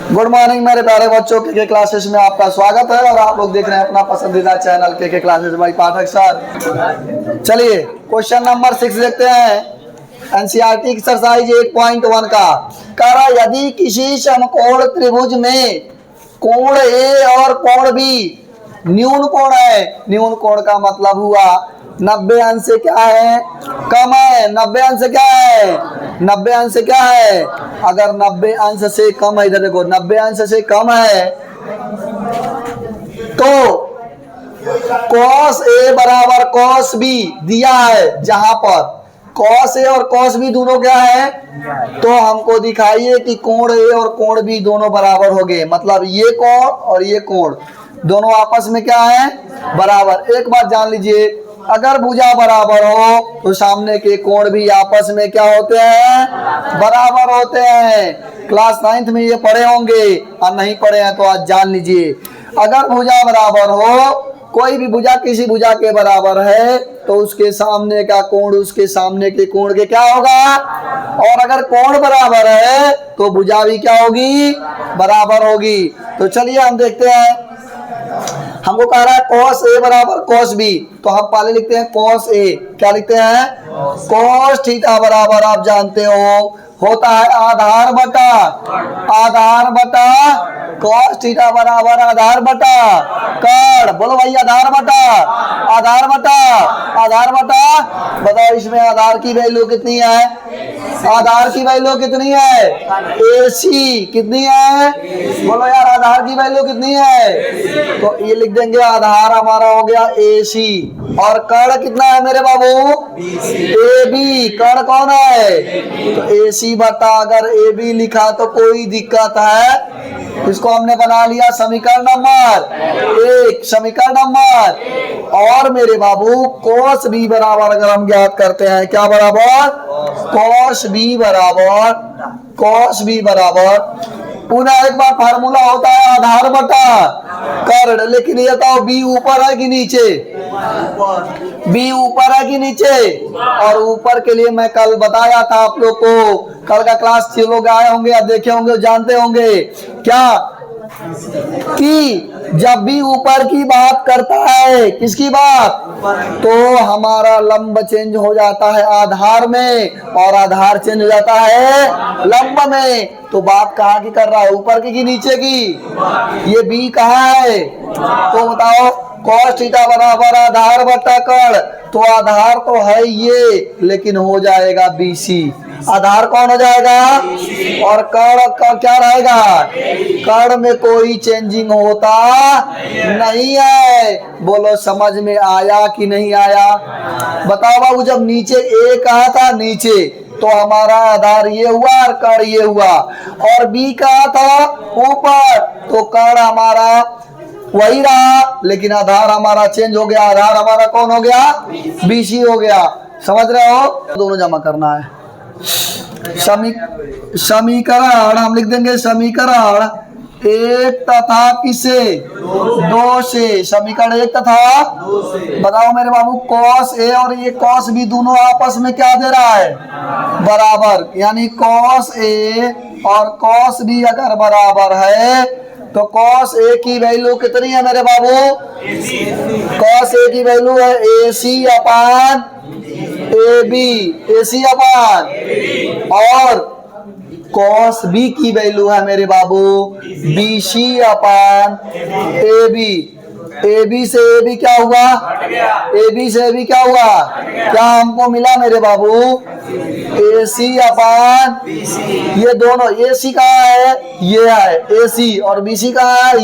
Good morning मेरे प्यारे बच्चों, के क्लासेस में आपका स्वागत है और आप लोग देख रहे हैं अपना पसंदीदा चैनल के क्लासेस बाई पाठक सर। चलिए क्वेश्चन नंबर 6 देखते हैं। एनसीईआरटी एक्सरसाइज 8.1 का कह रहा, यदि किसी समकोण त्रिभुज में कोण ए और कोण बी न्यून कोण है। न्यून कोण का मतलब हुआ 90 अंश से क्या है, कम है। 90 अंश से क्या है, 90 अंश से क्या है। अगर 90 अंश से कम है, इधर देखो 90 अंश से कम है तो cos A बराबर cos B दिया है। जहां पर cos A और cos B दोनों क्या है, तो हमको दिखाइए कि कोण A और कोण B दोनों बराबर हो गए। मतलब ये कोण और ये कोण दोनों आपस में क्या है, बराबर। एक बात जान लीजिए, अगर भुजा बराबर हो तो सामने के कोण भी आपस में क्या होते हैं, बराबर होते हैं। क्लास 9th में ये पढ़े होंगे और नहीं पढ़े हैं तो आज जान लीजिए। अगर भुजा बराबर हो, कोई भी भुजा किसी भुजा के बराबर है तो उसके सामने का कोण उसके सामने के कोण के क्या होगा। और अगर कोण बराबर है तो भुजा भी क्या होगी, बराबर होगी। तो चलिए हम देखते हैं। हमको कह रहा है cos A बराबर cos B, तो हम पहले लिखते हैं cos A। क्या लिखते हैं, cos थीटा बराबर आप जानते हो होता है आधार बटा cos थीटा बराबर आधार बटा कर्ण। बोलो भाई आधार बटा। बताओ इसमें आधार की वैल्यू कितनी है, आधार की वैल्यू कितनी है, AC कितनी है। बोलो यार आधार की वैल्यू कितनी है, तो ये लिख देंगे आधार हमारा हो गया AC। और कर्ण कितना है मेरे बाबू, AB। कर्ण कौन है, तो AC बटा अगर AB लिखा तो कोई दिक्कत है। इसको हमने बना लिया समीकरण नंबर 1, समीकरण नंबर। और मेरे बाबू cos B बराबर अगर हम ज्ञात करते हैं, क्या बराबर, cos B बराबर पुनः एक बार फार्मूला होता है आधार बटा कर्ण। लेकिन ये बताओ B ऊपर है कि नीचे, B ऊपर है कि नीचे। और ऊपर के लिए मैं कल बताया था आप लोग को, कल का क्लास 6 लोग आए होंगे या देखे होंगे, जानते होंगे क्या कि जब भी ऊपर की बात करता है, किसकी बात, तो हमारा लंब चेंज हो जाता है आधार में और आधार चेंज हो जाता है लंब में। तो बात कहाँ की कर रहा है, ऊपर की कि नीचे की। ये B कहाँ है, तो बताओ cos थीटा बराबर आधार बटा कर्ण। तो आधार तो है ये, लेकिन हो जाएगा BC। आधार कौन हो जाएगा, और कर्ण का क्या रहेगा, कर्ण में कोई चेंजिंग होता नहीं है। बोलो समझ में आया कि नहीं आया। बताओ बाबू, जब नीचे A कहा था नीचे, तो हमारा आधार ये हुआ और कर्ण ये हुआ। और B कहा था ऊपर, तो कर्ण हमारा वही रहा, लेकिन आधार हमारा चेंज हो गया। आधार हमारा कौन हो गया, BC हो गया। समझ रहे हो, दोनों जमा करना है। समीकरण हम लिख देंगे, समीकरण 1 तथा किसे, 2 से। समीकरण 1 तथा, बताओ मेरे बाबू cos A और ये cos B दोनों आपस में क्या दे रहा है, बराबर। यानी cos A और cos B अगर बराबर है तो cos A की वैल्यू कितनी है मेरे बाबू, cos A की वैल्यू है AC अपान AB, AC अपान। और cos B की वैल्यू है मेरे बाबू BC अपान AB। AB से AB क्या हुआ, AB से AB क्या हुआ, क्या हमको मिला मेरे बाबू, AC अपान। ये दोनों AC कहाँ है, ये है AC, और BC कहाँ है,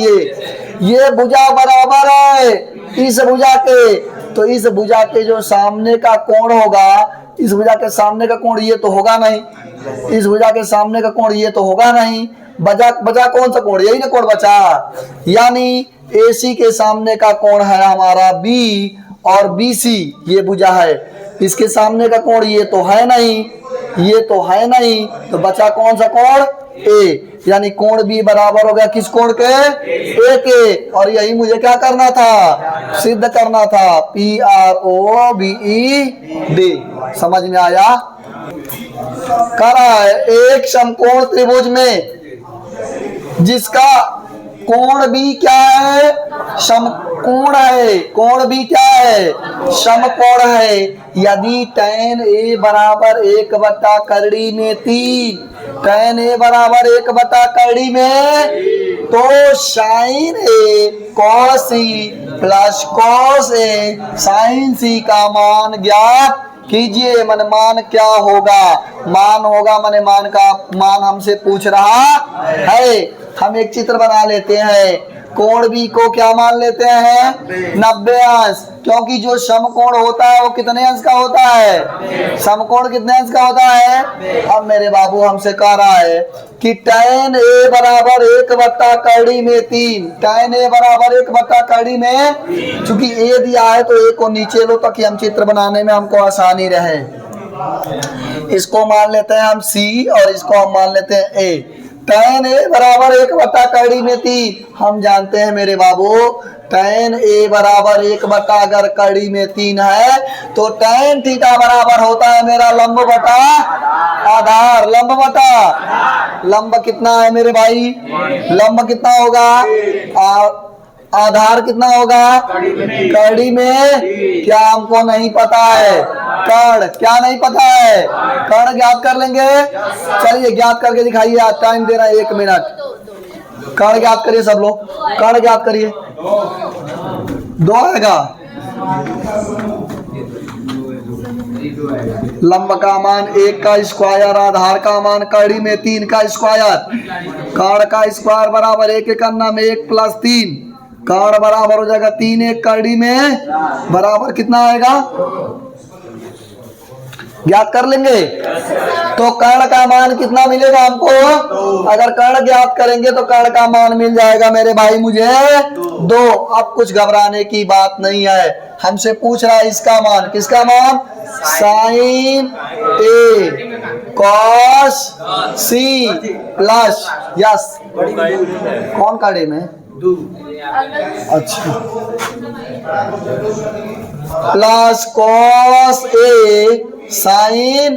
ये भुजा बराबर है इस भुजा के। तो इस भुजा के जो सामने का कोण होगा, इस भुजा के सामने का कोण ये तो होगा नहीं, इस भुजा के सामने का कोण ये तो होगा नहीं। बचा कौन सा कोण, यही ना कोण बचा। यानी AC के सामने का कोण है हमारा B और BC ये भुजा है। इसके सामने का कोण ये तो है नहीं, ये तो है नहीं, तो बचा कौन सा कोण, A। यानी कोण B बराबर हो गया किस कोण के, A के। और यही मुझे क्या करना था, सिद्ध करना था, PROBED। समझ में आया। कह रहा है एक समकोण त्रिभुज में जिसका कोण भी क्या है, समकोण है, कोण भी क्या है, समकोण है। यदि tan a बराबर 1 करड़ी में 3, tan a बराबर 1 करड़ी में, तो sin a cos c plus cos a sin c का मान ज्ञात कीजिए। मन मान क्या होगा, मान होगा मन मान का मान हमसे पूछ रहा है। हम एक चित्र बना लेते हैं, कोण भी को क्या मान लेते हैं, 90 अंश, क्योंकि जो समकोण होता है वो कितने अंश का होता है, समकोण कितने अंश का होता है। अब मेरे बाबू हमसे कह रहा है कि tan a बराबर 1 करड़ी में 3, tan a बराबर 1 करड़ी में, चूंकि a दिया है तो a को नीचे लो ताकि हम चित्र बनाने में हमको आसानी रहे। इसको मान लेते हैं हम c और इसको हम मान लेते हैं a। tan a बराबर 1 करड़ी में 3, हम जानते हैं मेरे बाबू tan a बराबर 1 अगर करड़ी में 3 है तो tan थीटा बराबर होता है मेरा लंब बटा आधार। लंब बटा लंब कितना है मेरे भाई, लंब कितना होगा, आधार कितना होगा, करड़ी में क्या हमको नहीं पता है, कर्ण क्या नहीं पता है, कर्ण ज्ञात कर लेंगे। चलिए ज्ञात करके दिखाइए, आज टाइम दे रहा है 1 मिनट। कर्ण ज्ञात करिए सब लोग, कर्ण ज्ञात करिए। 2 आएगा, लंब का मान 1 का स्क्वायर, आधार का मान करड़ी में 3 का स्क्वायर, कर्ण का स्क्वायर बराबर 1 करना में 1 प्लस 3, कर्ण बराबर हो जाएगा 3 1 करड़ी में बराबर कितना आएगा, ज्ञात कर लेंगे। तो कर्ण का मान कितना मिलेगा हमको, अगर कर्ण ज्ञात करेंगे तो कर्ण का मान मिल जाएगा मेरे भाई मुझे 2। अब कुछ घबराने की बात नहीं है, हमसे पूछ रहा है इसका मान, किसका मान, sine a cos c plus यस कौन काटे में, अच्छा, plus cos a sin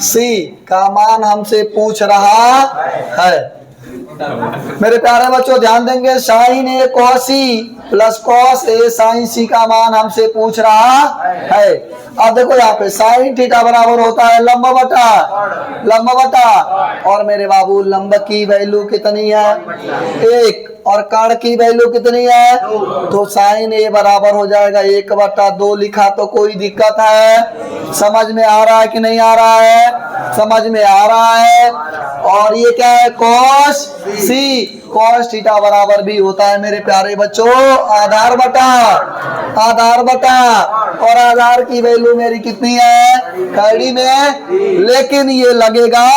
c का मान हमसे पूछ रहा है। मेरे प्यारे बच्चों ध्यान देंगे, sin a cos c plus cos a sin c का मान हमसे पूछ रहा है। अब देखो यहाँ पे sin थीटा बराबर होता है लंब बटा, और मेरे बाबू लंब की वैल्यू कितनी है 1 और कर्ण की वैल्यू कितनी है, तो sin a बराबर हो जाएगा 1/2 लिखा तो कोई दिक्कत है, समझ में आ रहा है कि नहीं आ रहा है, समझ में आ रहा है। और ये क्या है cos c, cos थीटा बराबर भी होता है मेरे प्यारे बच्चों आधार बटा, और आधार की वैल्यू मेरी कितनी है करड़ी में, लेकिन ये लगेगा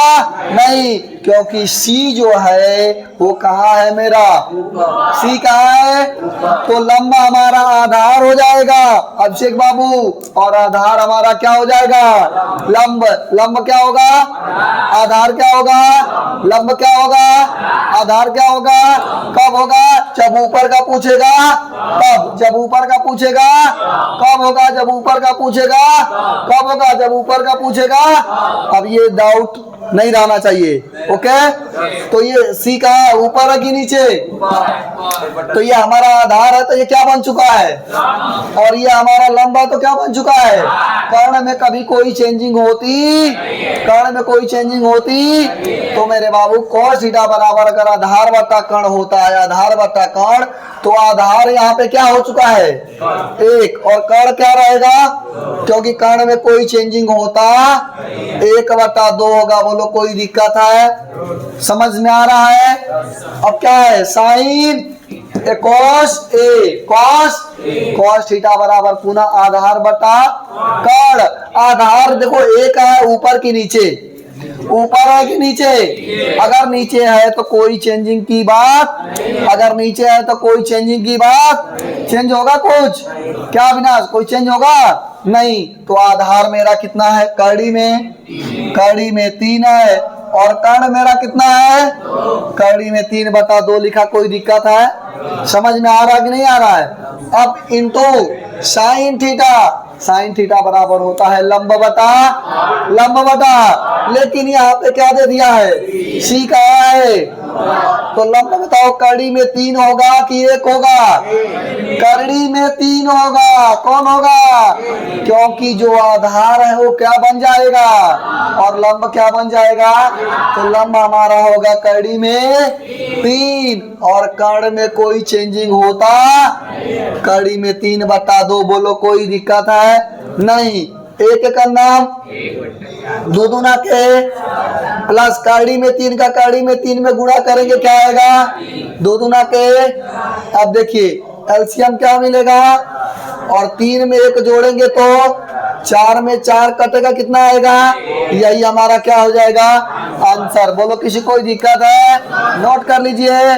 नहीं क्योंकि c जो है वो कहाँ है मेरा, c कहाँ है, तो लंब हमारा आधार हो जाएगा अभिषेक बाबू, और आधार हमारा क्या हो जाएगा लंब क्या होगा, आधार क्या होगा, लंब क्या होगा, आधार क्या होगा, कब होगा, जब ऊपर का पूछेगा तब, जब ऊपर का पूछेगा कब होगा, जब ऊपर का पूछेगा कब होगा, जब ऊपर का पूछेगा। अब ये डाउट नहीं रहना चाहिए, ओके। तो ये सी का ऊपर है कि नीचे, तो ये हमारा आधार है तो ये क्या बन चुका है, और ये हमारा लंबा तो क्या बन चुका है, कर्ण में कभी कोई चेंजिंग होती, कर्ण में कोई चेंजिंग होती तो मेरे बाबू cos थीटा बराबर अगर आधार बटा कर्ण होता है, आधार बटा कर्ण, तो आधार यहाँ पे क्या हो चुका है 1 और कर्ण क्या रहेगा, क्योंकि कर्ण में कोई चेंजिंग होता 1/2 होगा। बोलो कोई दिक्कत है, समझ में आ रहा है। अब क्या है साइन cos थीटा बराबर पुनः आधार बटा कर्ण, आधार देखो 1 है ऊपर की नीचे, ऊपर है कि नीचे, अगर नीचे है तो कोई चेंजिंग की बात, अगर नीचे है तो कोई चेंजिंग की बात, चेंज होगा कुछ क्या विनाश, कोई चेंज होगा नहीं। तो आधार मेरा कितना है करड़ी में 3 है, और कर्ण मेरा कितना है करड़ी में 3/2 लिखा, कोई दिक्कत है, समझ में आ रहा कि नहीं आ रहा है। अब इनटू साइन थीटा बराबर होता है लंब बटा, लेकिन यहाँ पे क्या दे दिया है सी का है, तो लंब बताओ, कड़ी में 3 होगा कि 1 होगा? कड़ी में 3 होगा। कौन होगा? क्योंकि जो आधार है वो क्या बन जाएगा और लंब क्या बन जाएगा? तो लंब हमारा होगा कड़ी में 3 और कर्ण में कोई चेंजिंग होता, कड़ी में 3/2। बोलो कोई दिक्कत है? नहीं। एक का नाम दो दूना के प्लस कड़ी में 3 का कड़ी में 3 में गुणा करेंगे क्या आएगा? 2 दूना के। अब देखिए एलसीएम क्या मिलेगा, और 3 में 1 जोड़ेंगे तो 4 में 4 कटेगा, कितना आएगा? यही हमारा क्या हो जाएगा? आंसर। बोलो किसी कोई दिक्कत है? नोट कर लीजिए।